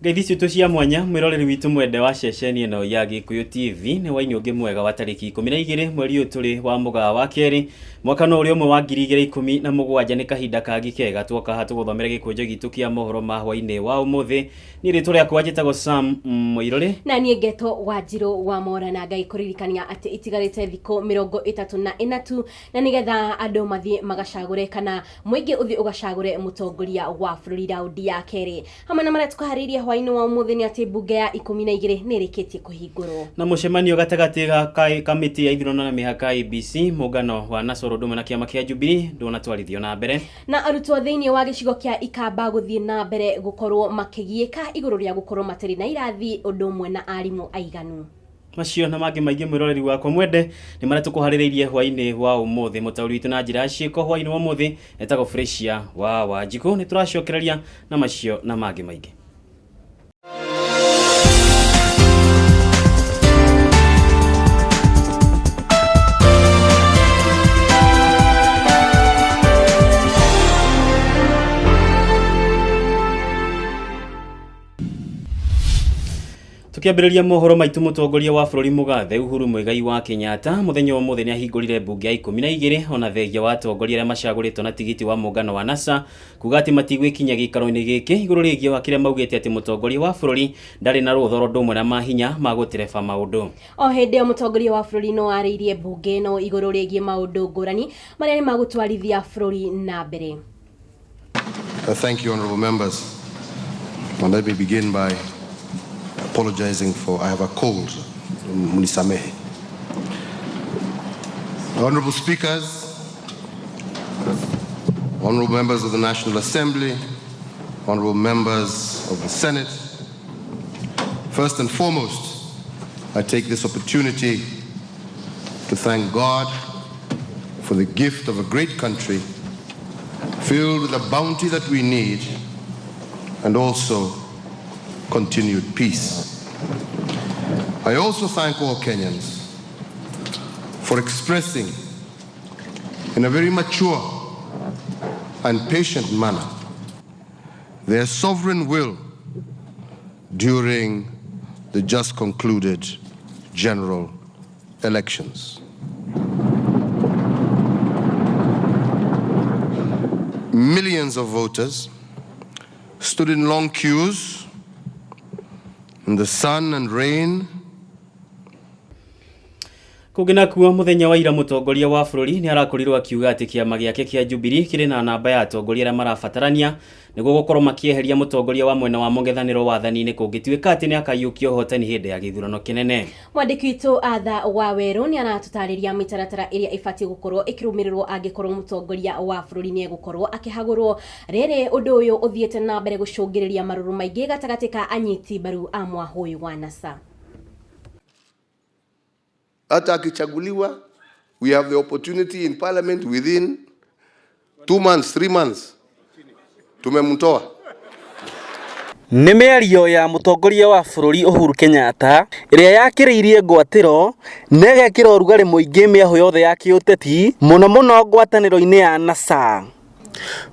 Ngeithi citu cia mwanya mwiroreri witu mwende wa ceceni ino ya Gikuyu TV ni hwaini ungi mwega wa tariki 12 mweri uyu turi wa mugaa wa keri mwaka no uri umwe wa 2017 ni kahinda kangi kega twoka hatu guthomera gikunjo gitu kia mohoro ma hwaini wa umuthi ni ritu ria kwajitagwo Sam Mwirore na nie Geto Wanjiru wa mora na ngai kuririkania ati itigarite thiko 34 na nigetha andu mathie magacagure kana muingi uthi ugacagure mutongoria wa bururi raundi ya keri hamwe na maria tukahariria hwaini wa umuthi ni ati bunge ya 12 ni rikitie kuhingurwo na mucemanio gatagati ga kamiti ya ithurano na mihaka IBC mugano wa Nasoro Ndume na kiama kia Jubilee ndunatwarithio na mbere na arutwo thiini wa gicigo kia Ikamba guthie na mbere gukorwo makigieka iguru ria gukorwo matari na irathi undu umwe na arimu aiganu macio na mangi maingi mwiroreri wakwa mwende ni maria tukuhaririirie hwaini wa umuthi mutauri witu na njira ciiko hwaini wa umuthi etago Freshia wa Wanjiku ni turacokereria na macio na mangi maingi. Tukiambiriria mohoro maitu mutongoria wa bururi mugathe Uhuru Muigai wa Kenyatta muthenya wa muthenya ahingurire bunge ya 12 ona thegia wa atongoria aria macaguritwo na tigiti wa mungano wa NASA kuga ati matigwikinya gikaro-ini giki iguru rigie wa kiria maugite ati mutongoria wa bururi ndari na ruthoro ndumwe na mahinya magutireba maundu o hindi mutongoria wa bururi no ariirie bunge no iguru rigie maundu ngurani maria ni magutwarithia bururi na mbere. Thank you, honorable members. And let me begin by apologizing for I have a cold. Munisamehe. Honorable speakers, honorable members of the National Assembly, honorable members of the Senate, first and foremost, I take this opportunity to thank God for the gift of a great country filled with the bounty that we need and also continued peace. I also thank all Kenyans for expressing in a very mature and patient manner their sovereign will during the just concluded general elections. Millions of voters stood in long queues in the sun and rain. Kugina kuwa muthenya wa ira mutongoria wa bururi ni arakorirwo akiuga ati kiama giake kia Jubilee kiri na namba ya atongoria aria marabatarania niguo gukorwo makieheria mutongoria wa mwena wa mungethaniro wathani-ini kungituika ati ni akayukio hotani hindi ya githurano kinene. Mwandiki witu Atha Waweru ni aratutariria mitaratara iria ifatie gukorwo ikirumirirwo angikorwo mutongoria wa bururi ni egukorwo akihagurwo rere undu uyu uthiete na mbere gucungiriria maruru maingi gatagati ka anyiti baru a mwahui wa NASA. Hata akichaguliwa, we have the opportunity in parliament within 2 months, 3 months. Tumemtoa. Nĩ mĩario ya mutongoria wa bururi Uhuru Kenyatta iria yakiriirie ngwatiro negekira urugari muingi miaho yothe ya kiuteti muno ngwataniro-ini ya NASA.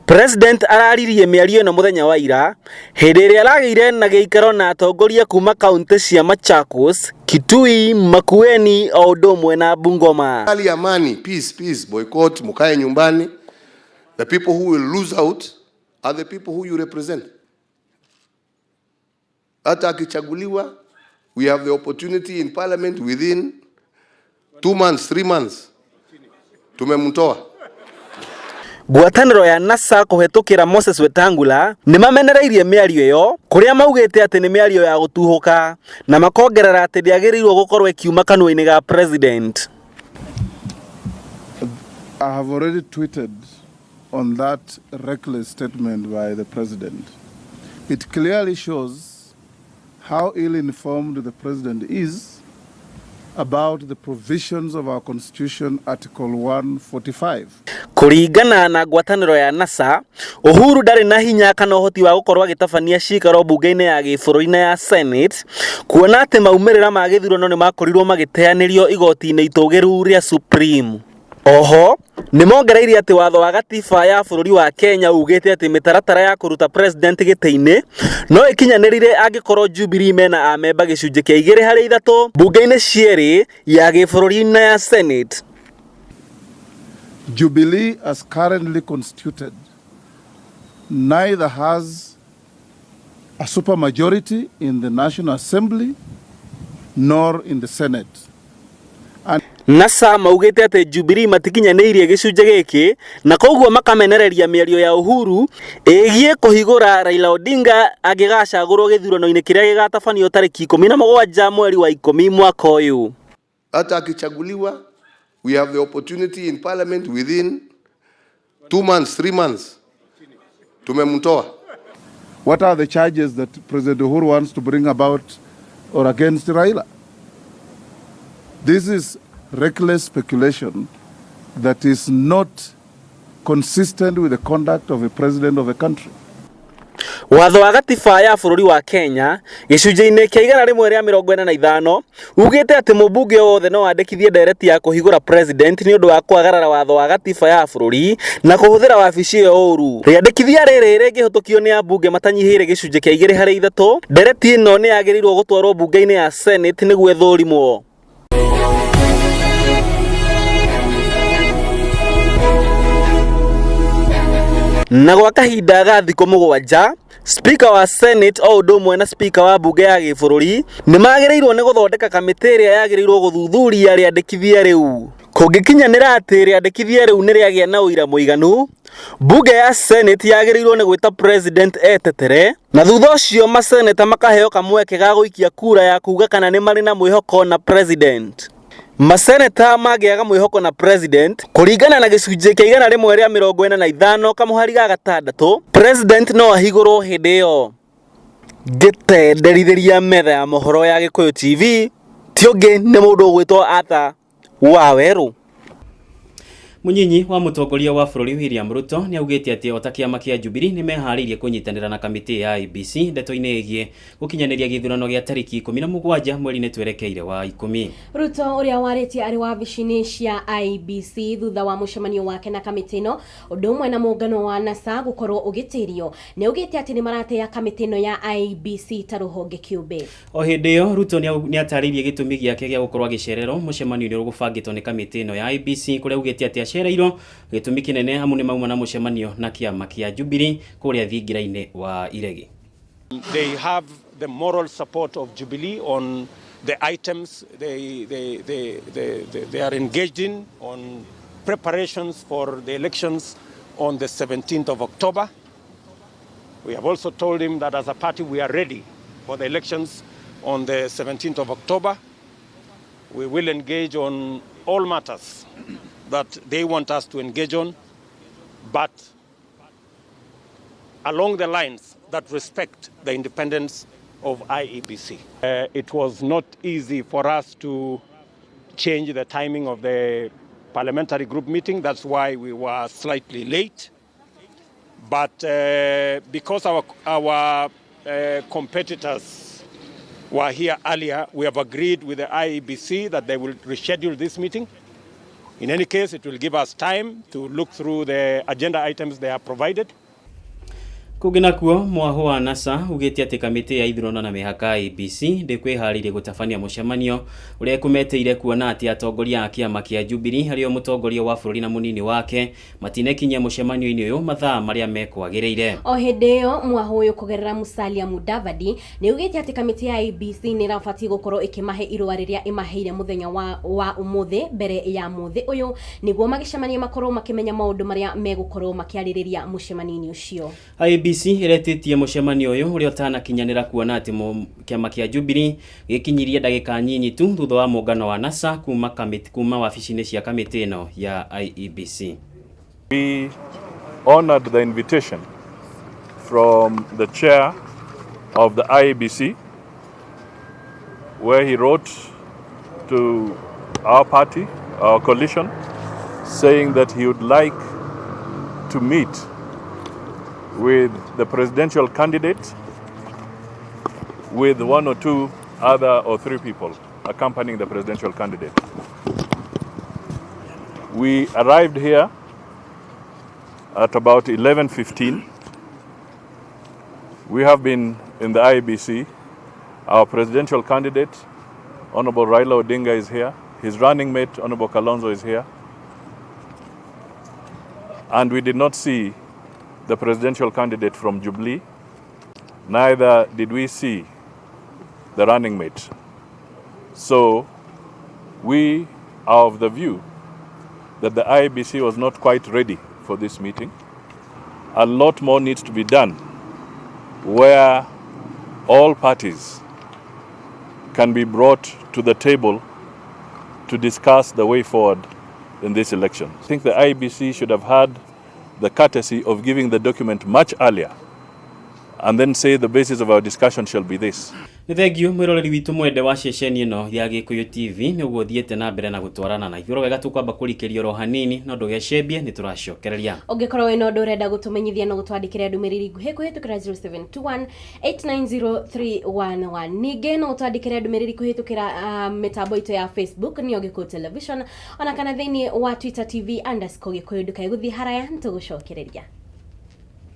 President araririe miario na muthenya wa ira hindi iria arageire na giikaro na atongoria kuma kaunti cia Machakos, Kitui, Makueni o undu umwe na Bungoma. Hali amani, peace, boycott, mukae nyumbani. The people who will lose out are the people who you represent. Hata akichaguliwa, we have the opportunity in parliament within 2 months, 3 months. Tumemtoa. Ngwataniro ya NASA kuhetukira Moses Wetangula ni mamenereirie miario iyo kuria maugite ati ni miario ya gutuhuka na makongerera ati ndiagirirwo gukorwo ikiuma kanua-ini ga president. I have already tweeted on that reckless statement by the president. It clearly shows how ill-informed the president is about the provisions of our Constitution, Article 145. Kuringana na ngwataniro ya NASA, Uhuru ndari na hinya kana uhoti wa gukorwo agitabania cikaro bunge-ini ya gibũrũri-inĩ ya Senate, kuona ati maumirira ma githurano ni makorirwo magiteanirio igoti-inĩ itugiru ria Supreme. Oho nimongereire ati watho wa gatiba ya bururi wa Kenya ugite ati mitaratara ya kuruta president gite-ini no ikinyanirire angikorwo Jubilee mena amemba gicunje kia 2/3 bunge-ini cieri ya gibururi na ya Senate. Jubilee, as currently constituted, neither has a supermajority in the National Assembly nor in the Senate. NASA maugite ati Jubilee matikinyanirie gicunje giki na koguo makamenereria mĩario ya Uhuru igie kuhigura Raila Odinga agigacagurwo githurano-ini kiria gigatabanio tariki 17 mweri wa 10 mwaka uyu. Hata akichaguliwa, we have the opportunity in parliament within 2 months, 3 months. Tumemtoa. What are the charges that President Uhuru wants to bring about or against Raila? This is reckless speculation that is not consistent with the conduct of a president of a country. Watho wa gatiba ya bururi wa Kenya gicunje-ini kia 145 ugite ati mubunge wothe no andikithie ndereti ya kuhigura president ni undu wa kwagarara watho wa gatiba ya bururi na kuhuthira wabici iyo uru. Riandikithia riri ringihutukio ni ambunge matanyihire gicunje kia 2/3. Ndereti ino ni yagirirwo gutwarwo bunge-ini ya Senate niguo ithũrimwo. Na gwa kahinda ga thikũ 7 Speaker wa Senate o ũndũ ũmwe na Speaker wa bunge ya gĩbũrũri nĩ magĩrĩirwo nĩ gũthondeka kamĩtĩ ĩrĩa yagĩrĩirwo gũthuthuria rĩandĩkithia rĩu. Kũngĩkinyanĩra atĩ rĩandĩkithia rĩu nĩ rĩagĩa na ũira mũiganu, bunge ya Senate yagĩrĩirwo nĩ gwĩta president etetere, na thutha ũcio maseneta makaheo kamweke ga gũikia kura ya kuuga kana nĩ marĩ na mwĩhoko na president. Maseneta magĩaga mwĩhoko na president kũringana na gĩcunjĩ kia 145 kamuhari ga 6, president no ahigũrwo hĩndĩ ĩyo. Ngĩtenderithiria metha ya mohoro ya Gĩkũyũ TV, ti ũngĩ nĩ mũndũ ũgwĩtwo Arthur Waweru. Munyinyi wa mutongoria wa bururi William Ruto ni augite ati otakiama kia Jubilee ni meharirie kunyitanira na kamiti ya IEBC ndeto-ini igie gukinyaniria githurano gia tariki 17 mweri-ini twerekeire wa 10. Ruto uria warĩtie ari wabici-ini cia IEBC thutha wa mucemanio wake na kamiti ino undu umwe na muungano wa NASA gukorwo ugitirio ni augite ati ni marateya kamiti ino ya IEBC ta ruhonge kiumbe. O hindi iyo Ruto ni ataririe gitumi giake gia gukorwo agicererwo mucemanio ni gubangitwo ni kamiti ino ya IEBC kuria augite ati acereirwo gitumi kinene amu ni mauma na mucemanio na kiama kia Jubilee kuria thingira-ini wa iregi. They have the moral support of Jubilee on the items they are engaged in on preparations for the elections on the 17th of October. We have also told him that as a party we are ready for the elections on the 17th of October. We will engage on all matters that they want us to engage on, but along the lines that respect the independence of IEBC. It was not easy for us to change the timing of the parliamentary group meeting. That's why we were slightly late. But because our competitors were here earlier, we have agreed with the IEBC that they will reschedule this meeting. In any case, it will give us time to look through the agenda items they have provided. Kugina kuo mwaho wa NASA ugite ati kamiti ya ithurano na mihaka IEBC ndikwiharirie gutabania mucemanio uria kumeteire kuona ati atongoria a kiama kia Jubilee hario mutongoria wa bururi na munini wake matinekinyia mucemanio-ini uyu mathaa maria mekwagiriire. O hindi iyo mwaho uyu kugerera Musalia Mudavadi ni ugite ati kamiti ya IEBC ni rafati gukorwo ikimahe irua riria imaheire muthenya wa umuthi mbere ya muthi uyu niguo magicemania makorwo makimenya maundu maria megukorwo makiaririria mucemanio ucio. IEBC iretitie mucemanio uyu uria utanakinyanira kuona ati kiama kia Jubilee gikinyirie ndagika nyinyi tu thutha wa muungano wa NASA kuma wabici-ini cia kamiti ino ya IEBC. We honored the invitation from the chair of the IEBC, where he wrote to our party, our coalition, saying that he would like to meet with the presidential candidate, with 1 or 2 other or 3 people accompanying the presidential candidate. We arrived here at about 11:15. We have been in the IEBC. Our presidential candidate, Honorable Raila Odinga, is here. His running mate, Honorable Kalonzo, is here. And we did not see the presidential candidate from Jubilee. Neither did we see the running mate. So we are of the view that the IEBC was not quite ready for this meeting. A lot more needs to be done where all parties can be brought to the table to discuss the way forward in this election. I think the IEBC should have had the courtesy of giving the document much earlier and then say the basis of our discussion shall be this. Nithengio mwiroreri witu mwende wa ceceni ino ya Gikuyu TV niguo thiete na mbere na gutwarana na iguru wega tukwamba kurikiria ro hanini no ndugecembie ni turacokereria ungikorwo wina undu urenda gutumenyithia no gutwandikira ndumiriri nguhi kuhitukira 0721890311 ninge no gutwandikira ndumiriri kuhitukira mitambo ito ya Facebook ni Gikuyu Television ona kana thiini wa Twitter TV _Gikuyu ndukai guthi haraya ntugucokereria.